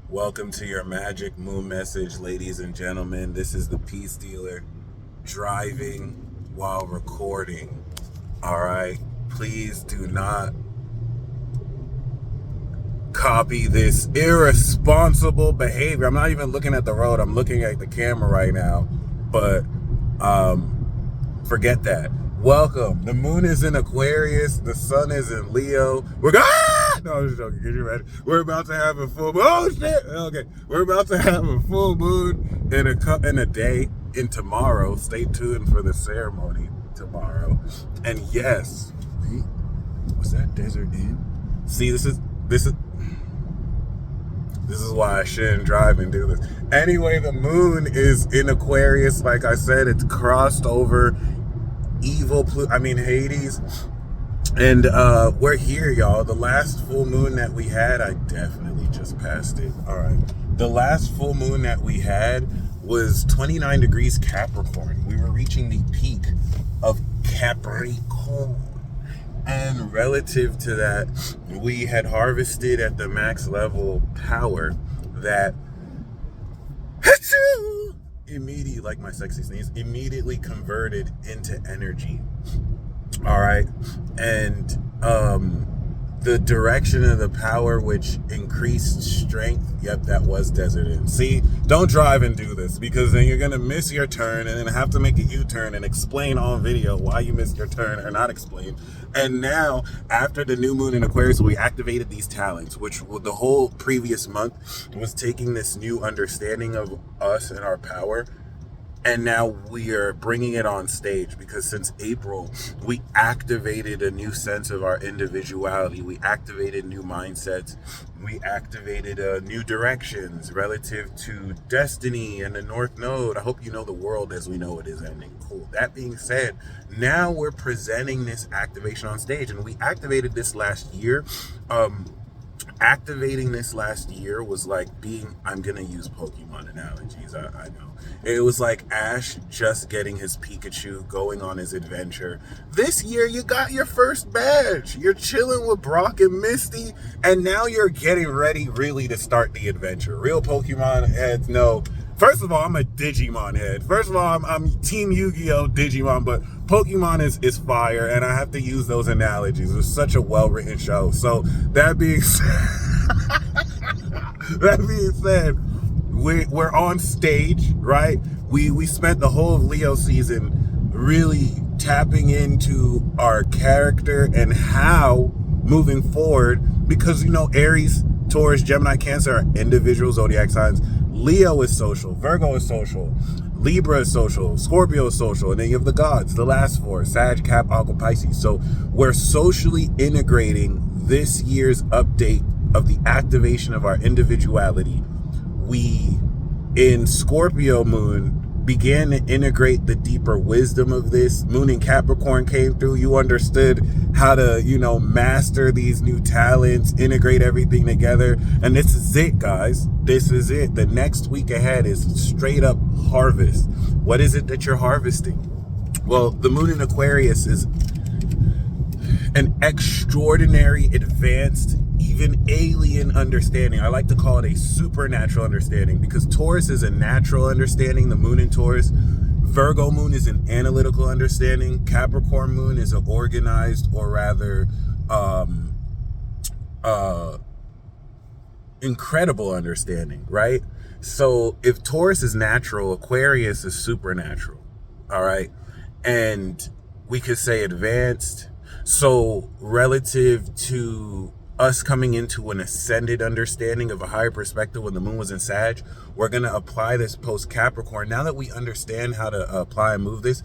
Welcome to your magic moon message, ladies and gentlemen. This is the Peace Dealer driving while recording. All right. Please do not copy this irresponsible behavior. I'm not even looking at the road. I'm looking at the camera right now. But forget that. Welcome. The moon is in Aquarius. The sun is in Leo. No, I'm just joking. Get you ready. We're about to have a full moon. Oh shit. Okay. We're about to have a full moon in a day in tomorrow. Stay tuned for the ceremony tomorrow. And yes, was that Desert Inn? See, this is why I shouldn't drive and do this. Anyway, the moon is in Aquarius. Like I said, it's crossed over Hades. And we're here, y'all. The last full moon that we had, I definitely just passed it. All right. The last full moon that we had was 29 degrees Capricorn. We were reaching the peak of Capricorn. And relative to that, we had harvested at the max level power that immediately, like my sexy sneeze, immediately converted into energy. All right. And the direction of the power, which increased strength, yep, that was Desert Inn. See, don't drive and do this, because then you're going to miss your turn and then have to make a U-turn and explain on video why you missed your turn, or not explain. And now, after the new moon in Aquarius, we activated these talents, which the whole previous month was taking this new understanding of us and our power. And now we are bringing it on stage, because since April, we activated a new sense of our individuality. We activated new mindsets. We activated new directions relative to destiny and the North Node. I hope you know the world as we know it is ending. Cool. That being said, now we're presenting this activation on stage, and we activated this last year. Activating this last year was like I'm gonna use Pokemon analogies, I know. It was like Ash just getting his Pikachu, going on his adventure. This year you got your first badge. You're chilling with Brock and Misty, and now you're getting ready really to start the adventure. Real Pokemon heads know. First of all, I'm a Digimon head. First of all, I'm Team Yu-Gi-Oh! Digimon, but Pokemon is fire, and I have to use those analogies. It was such a well-written show. So that being said, we're on stage, right? We spent the whole of Leo season really tapping into our character and how moving forward, because Aries, Taurus, Gemini, Cancer are individual zodiac signs. Leo is social, Virgo is social, Libra is social, Scorpio is social, and then you have the gods, the last four, Sag, Cap, Aqua, Pisces. So we're socially integrating this year's update of the activation of our individuality. We, in Scorpio moon, began to integrate the deeper wisdom of this. Moon in Capricorn came through. You understood how to, master these new talents, integrate everything together. And this is it, guys. This is it. The next week ahead is straight up harvest. What is it that you're harvesting? Well, the moon in Aquarius is an extraordinary, advanced, even alien understanding. I like to call it a supernatural understanding, because Taurus is a natural understanding, the moon in Taurus. Virgo moon is an analytical understanding. Capricorn moon is an organized, or rather incredible understanding, right? So if Taurus is natural, Aquarius is supernatural, all right? And we could say advanced. So relative to us coming into an ascended understanding of a higher perspective when the moon was in Sag, we're going to apply this post Capricorn. Now that we understand how to apply and move this,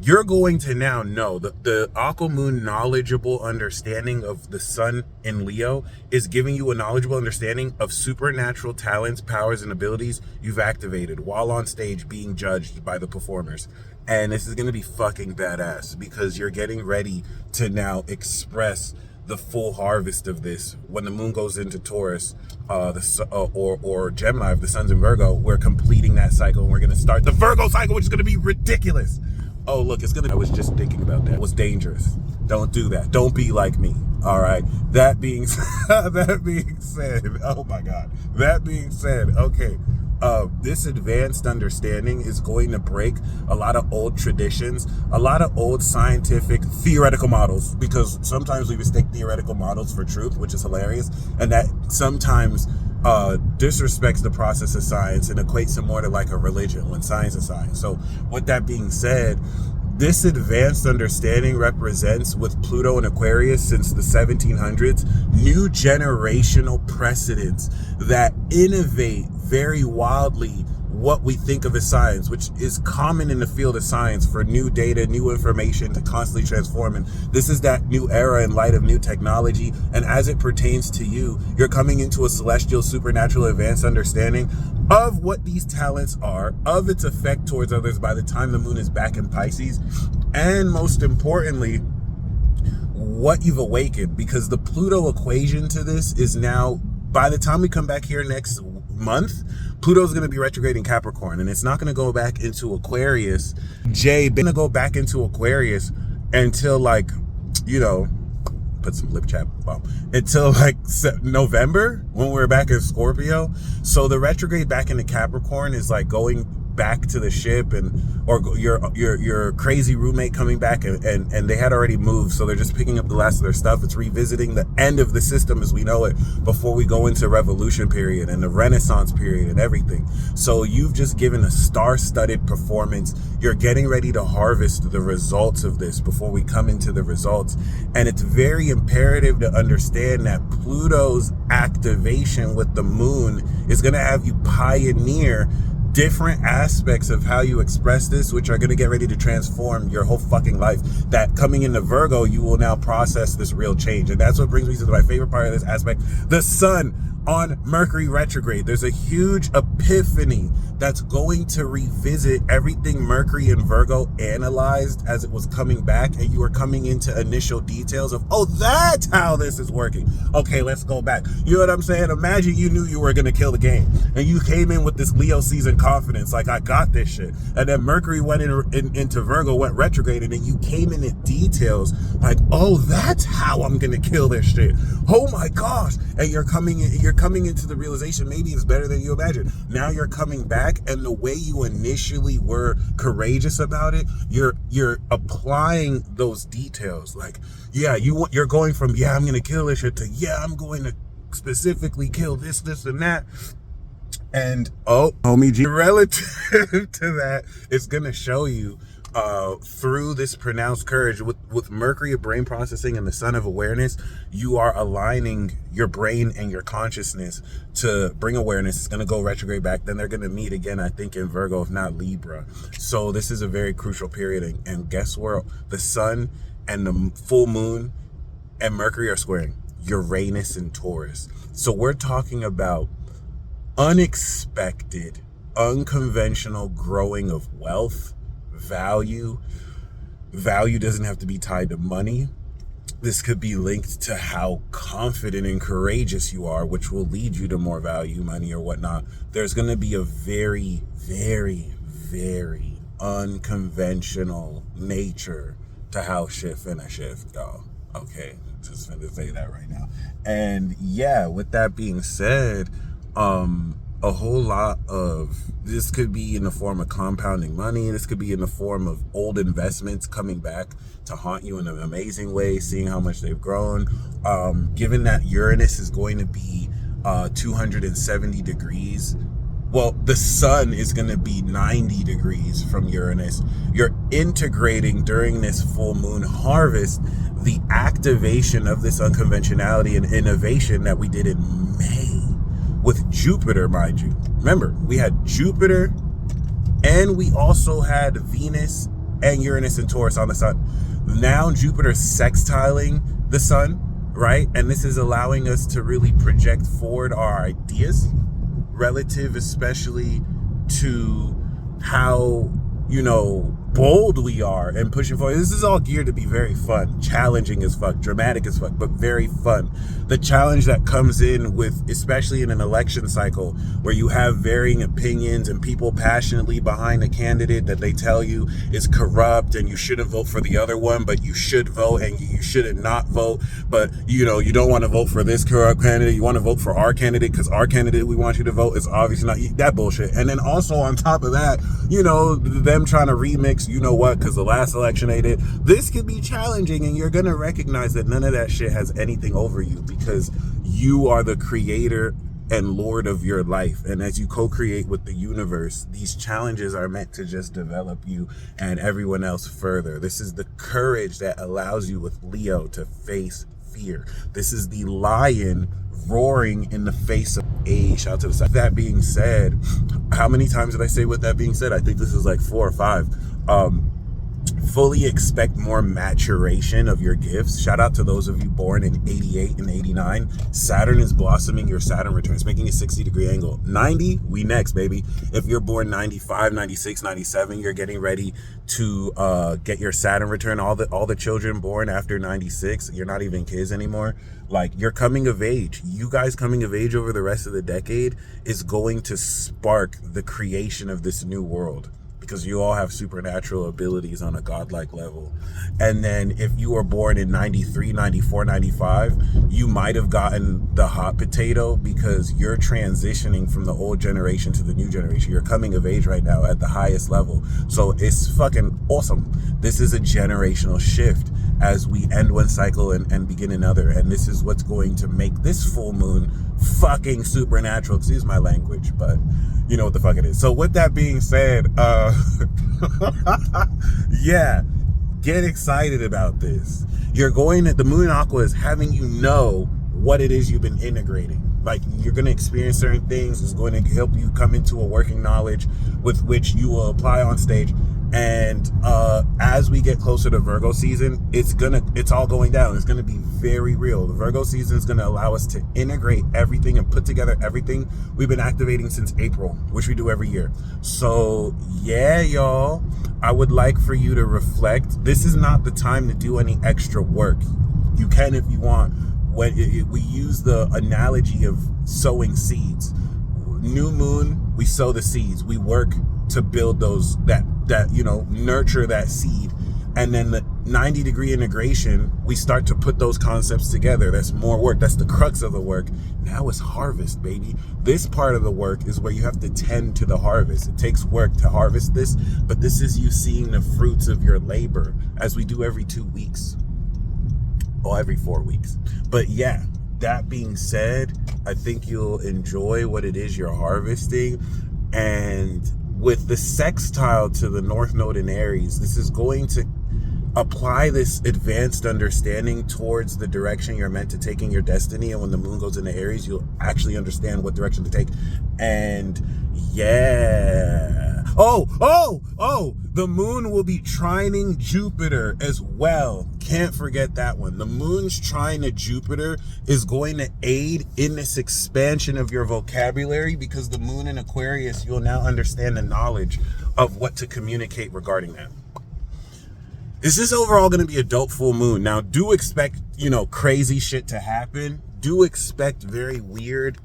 you're going to now know that the Aqua Moon knowledgeable understanding of the sun in Leo is giving you a knowledgeable understanding of supernatural talents, powers, and abilities you've activated while on stage being judged by the performers. And this is going to be fucking badass, because you're getting ready to now express the full harvest of this. When the moon goes into Taurus, or Gemini, if the sun's in Virgo, we're completing that cycle, and we're going to start the Virgo cycle, which is going to be ridiculous. Oh, look, I was just thinking about that. It was dangerous. Don't do that. Don't be like me. All right. That being that being said, oh my God. That being said, okay. This advanced understanding is going to break a lot of old traditions, a lot of old scientific theoretical models, because sometimes we mistake theoretical models for truth, which is hilarious, and that sometimes disrespects the process of science and equates it more to like a religion when science is science. So with that being said, this advanced understanding represents, with Pluto and Aquarius since the 1700s, new generational precedents that innovate very wildly what we think of as science, which is common in the field of science for new data, new information to constantly transform. And this is that new era in light of new technology. And as it pertains to you, you're coming into a celestial, supernatural, advanced understanding of what these talents are, of its effect towards others by the time the moon is back in Pisces, and most importantly, what you've awakened. Because the Pluto equation to this is now, by the time we come back here next month, Pluto's going to be retrograding Capricorn, and it's not going to go back into Aquarius. Going to go back into Aquarius until like, you know, put some lip chat bomb, until like November when we're back in Scorpio. So the retrograde back into Capricorn is like going back to the ship, and or your crazy roommate coming back, and they had already moved, so they're just picking up the last of their stuff. It's revisiting the end of the system as we know it before we go into revolution period and the Renaissance period and everything. So you've just given a star-studded performance. You're getting ready to harvest the results of this before we come into the results. And it's very imperative to understand that Pluto's activation with the moon is going to have you pioneer different aspects of how you express this, which are going to get ready to transform your whole fucking life. That coming into Virgo, you will now process this real change. And that's what brings me to my favorite part of this aspect, the sun on Mercury retrograde. There's a huge epiphany that's going to revisit everything Mercury and Virgo analyzed as it was coming back, and you are coming into initial details of, oh, that's how this is working. Okay, let's go back. You know what I'm saying? Imagine you knew you were going to kill the game, and you came in with this Leo season confidence, like, I got this shit. And then Mercury went into Virgo, went retrograde, and then you came in at details like, oh, that's how I'm going to kill this shit. Oh my gosh. And you're coming into the realization maybe it's better than you imagined. Now you're coming back, and the way you initially were courageous about it, you're applying those details. Like, yeah, you're going from, yeah, I'm gonna kill this shit, to, yeah, I'm going to specifically kill this and that. And oh, homie G, relative to that, it's gonna show you through this pronounced courage with Mercury of brain processing and the sun of awareness, you are aligning your brain and your consciousness to bring awareness. It's going to go retrograde back. Then they're going to meet again, I think, in Virgo, if not Libra. So this is a very crucial period. And guess where the sun and the full moon and Mercury are squaring? Uranus and Taurus. So we're talking about unexpected, unconventional growing of wealth, value. Value doesn't have to be tied to money. This could be linked to how confident and courageous you are, which will lead you to more value, money, or whatnot. There's going to be a very, very, very unconventional nature to how shit finna shift, y'all. Okay, just finna say that right now. And yeah, with that being said, a whole lot of this could be in the form of compounding money. This could be in the form of old investments coming back to haunt you in an amazing way, seeing how much they've grown. Given that Uranus is going to be 270 degrees, well, the sun is going to be 90 degrees from Uranus. You're integrating during this full moon harvest the activation of this unconventionality and innovation that we did in May. With Jupiter, mind you. Remember, we had Jupiter, and we also had Venus and Uranus and Taurus on the sun. Now Jupiter's sextiling the sun, right? And this is allowing us to really project forward our ideas, relative especially to how, you know, bold we are and pushing forward. This is all geared to be very fun, challenging as fuck, dramatic as fuck, but very fun. The challenge that comes in with, especially in an election cycle where you have varying opinions and people passionately behind a candidate that they tell you is corrupt and you shouldn't vote for the other one, but you should vote, and you shouldn't not vote, but you don't want to vote for this corrupt candidate, you want to vote for our candidate because our candidate we want you to vote is obviously not that bullshit. And then also on top of that, them trying to remix because the last election they did. This could be challenging, and you're gonna recognize that none of that shit has anything over you, because you are the creator and lord of your life. And as you co-create with the universe, these challenges are meant to just develop you and everyone else further. This is the courage that allows you with Leo to face fear. This is the lion roaring in the face of age. Shout out to the side. That being said, how many times did I say with that being said? I think this is like 4 or 5. Fully expect more maturation of your gifts. Shout out to those of you born in 88 and 89. Saturn is blossoming your Saturn return. It's making a 60-degree angle. 90, we next, baby. If you're born 95, 96, 97, you're getting ready to get your Saturn return. All the children born after 96, you're not even kids anymore. Like, you're coming of age. You guys coming of age over the rest of the decade is going to spark the creation of this new world, because you all have supernatural abilities on a godlike level. And then if you were born in 93, 94, 95, you might have gotten the hot potato because you're transitioning from the old generation to the new generation. You're coming of age right now at the highest level. So it's fucking awesome. This is a generational shift as we end one cycle and begin another. And this is what's going to make this full moon fucking supernatural. Excuse my language, but you know what the fuck it is. So with that being said, yeah, get excited about this. The moon aqua is having you know what it is you've been integrating. Like, you're going to experience certain things. It's going to help you come into a working knowledge with which you will apply on stage. And as we get closer to Virgo season, it's all going down. It's going to be very real. The Virgo season is going to allow us to integrate everything and put together everything we've been activating since April, which we do every year. So yeah, y'all, I would like for you to reflect. This is not the time to do any extra work. You can if you want. We use the analogy of sowing seeds. New moon, we sow the seeds. We work to build those, nurture that seed. And then the 90-degree integration, we start to put those concepts together. That's more work. That's the crux of the work. Now it's harvest, baby. This part of the work is where you have to tend to the harvest. It takes work to harvest this, but this is you seeing the fruits of your labor, as we do every 2 weeks. Or every 4 weeks. But yeah, that being said, I think you'll enjoy what it is you're harvesting. And with the sextile to the North Node in Aries, this is going to apply this advanced understanding towards the direction you're meant to take in your destiny. And when the moon goes into Aries, you'll actually understand what direction to take. And yeah. The moon will be trining Jupiter as well. Can't forget that one. The moon's trine to Jupiter is going to aid in this expansion of your vocabulary, because the moon in Aquarius, you'll now understand the knowledge of what to communicate regarding that. This is overall going to be a dope full moon. Now, do expect, crazy shit to happen. Do expect very weird,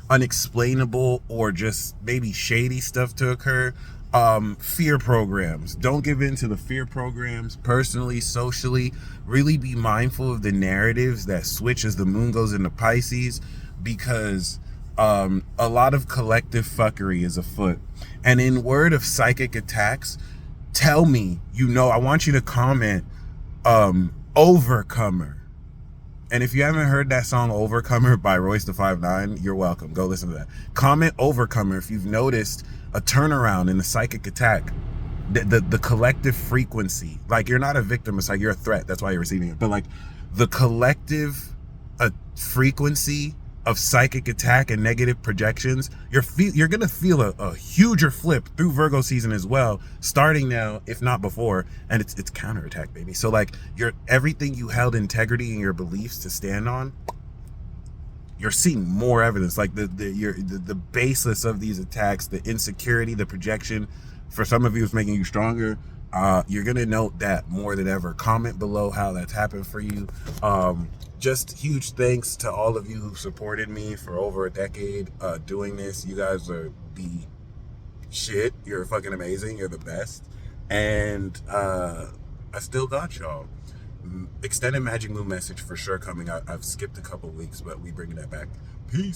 unexplainable, or just maybe shady stuff to occur. Fear programs. Don't give in to the fear programs. Personally, socially, really be mindful of the narratives that switch as the moon goes into Pisces, because a lot of collective fuckery is afoot. And in word of psychic attacks, tell me, I want you to comment Overcomer. And if you haven't heard that song Overcomer by Royce the 5'9", you're welcome. Go listen to that. Comment Overcomer if you've noticed a turnaround in the psychic attack. The collective frequency. Like, you're not a victim, it's like you're a threat. That's why you're receiving it. But like the collective frequency of psychic attack and negative projections, you're gonna feel a huger flip through Virgo season as well, starting now, if not before. And it's counterattack, baby. So like, everything you held integrity in your beliefs to stand on, you're seeing more evidence. Like the baseless of these attacks, the insecurity, the projection, for some of you it's making you stronger. You're gonna note that more than ever. Comment below how that's happened for you. Just huge thanks to all of you who supported me for over a decade doing this. You guys are the shit. You're fucking amazing. You're the best. And I still got y'all. Extended Magic Moon message for sure coming out. I've skipped a couple weeks, but we bringing that back. Peace.